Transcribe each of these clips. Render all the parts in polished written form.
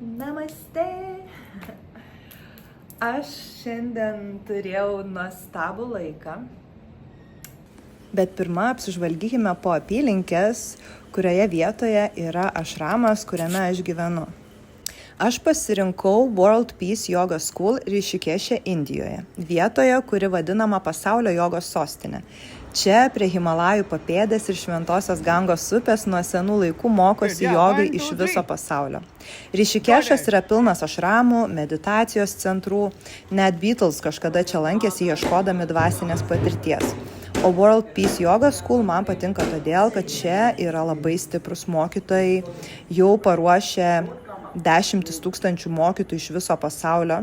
Namaste. Aš šiandien turėjau nuostabų laiką. Bet pirmą apsižvalgykime po apylinkės, kurioje vietoje yra ašramas, kuriame aš gyvenu. Aš pasirinkau World Peace Yoga School Rišikeše, Indijoje, vietoje, kuri vadinama pasaulio jogos sostinė. Čia prie Himalajų papėdės ir Šventosios Gangos upės nuo senų laikų mokosi jogai iš viso pasaulio. Rišikešas yra pilnas ašramų, meditacijos centrų, net Beatles kažkada čia lankėsi ieškodami dvasinės patirties. O World Peace Yoga School man patinka todėl, kad čia yra labai stiprus mokytojai, jau paruošę 10 000 mokytojų iš viso pasaulio.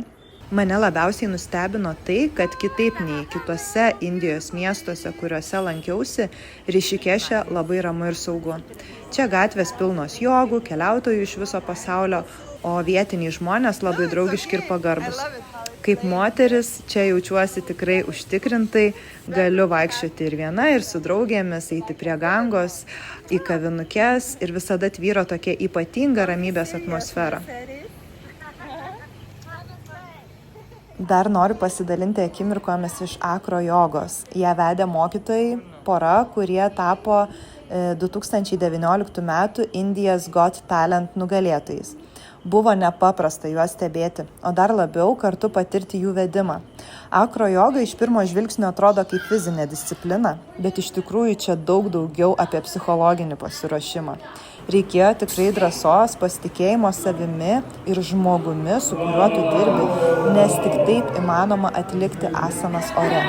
Mane labiausiai nustebino tai, kad kitaip nei kitose Indijos miestuose, kuriuose lankiausi, Rišikeše labai ramu ir saugu. Čia gatvės pilnos jogų, keliautojų iš viso pasaulio, o vietiniai žmonės labai draugiški ir pagarbus. Kaip moteris, čia jaučiuosi tikrai užtikrintai, galiu vaikščioti ir viena, ir su draugėmis, eiti prie Gangos, į kavinukes ir visada tvyro tokia ypatinga ramybės atmosfera. Dar noriu pasidalinti akimirkomis iš Akro jogos. Ją vedė mokytojai, pora, kurie tapo 2019 metų India's Got Talent nugalėtojais. Buvo nepaprasta juos stebėti, o dar labiau kartu patirti jų vedimą. Akro joga iš pirmo žvilgsnio atrodo kaip fizinė disciplina, bet iš tikrųjų čia daug daugiau apie psichologinį pasiruošimą. Reikėjo tikrai drąsos, pasitikėjimo savimi ir žmogumi, su kuriuo tu dirbi, nes tik taip įmanoma atlikti asanas ore.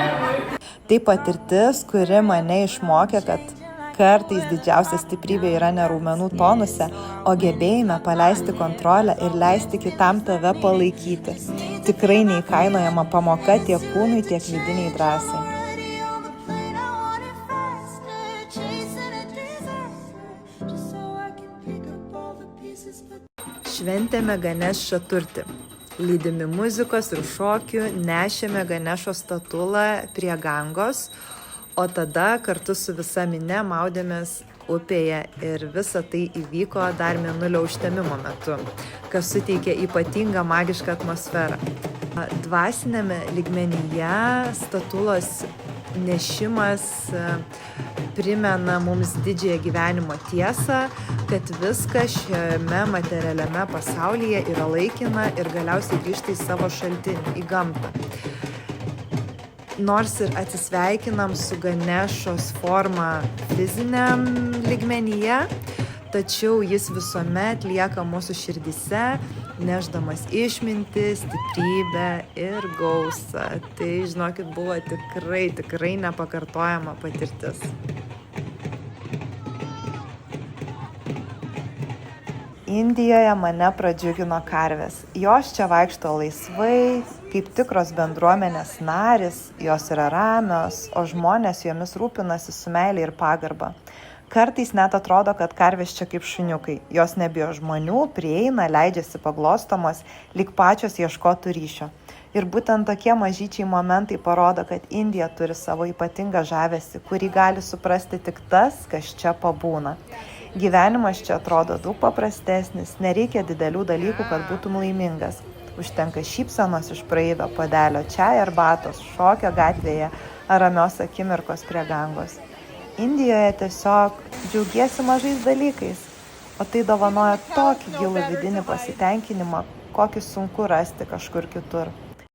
Tai patirtis, kuri mane išmokė, kad kartais didžiausia stiprybė yra ne raumenų tonuse, o gebėjime paleisti kontrolę ir leisti kitam tave palaikyti. Tikrai neįkainojama pamoka tiek kūnui, tiek vidiniai drąsai. Šventėme Ganeš Čaturtį. Lydimi muzikos ir šokių nešėme Ganešo statulą prie Gangos, o tada kartu su visa minia maudėmės upėje ir visa tai įvyko dar mėnulio užtemimo metu, kas suteikė ypatingą magišką atmosferą. Dvasinėme lygmenyje statulos nešimas primena mums didžiąją gyvenimo tiesą, kad viskas šiame materialiame pasaulyje yra laikina ir galiausiai grįžta į savo šaltinį, į gamtą. Nors ir atsisveikinam su Ganešos forma fiziniam lygmenyje, tačiau jis visuomet lieka mūsų širdyse, nešdamas išmintį, stiprybę ir gausą. Tai, žinokit, buvo tikrai nepakartojama patirtis. Indijoje mane pradžiugino karvės. Jos čia vaikšto laisvai, kaip tikros bendruomenės narės, jos yra ramios, o žmonės jomis rūpinasi su meile ir pagarba. Kartais net atrodo, kad karvės čia kaip šuniukai. Jos nebijo žmonių, prieina, leidžiasi paglostomos, lyg pačios ieškotų ryšio. Ir būtent tokie mažyčiai momentai parodo, kad Indija turi savo ypatingą žavesį, kurį gali suprasti tik tas, kas čia pabūna. Gyvenimas čia atrodo daug paprastesnis, nereikia didelių dalykų, kad būtum laimingas. Užtenka šypsenos iš praeivio, puodelio čai arbatos, šokio gatvėje ar ramios akimirkos prie Gangos. Indijoje tiesiog džiaugiesi mažais dalykais, o tai dovanoja tokį gilų vidinį pasitenkinimą, kokį sunku rasti kažkur kitur.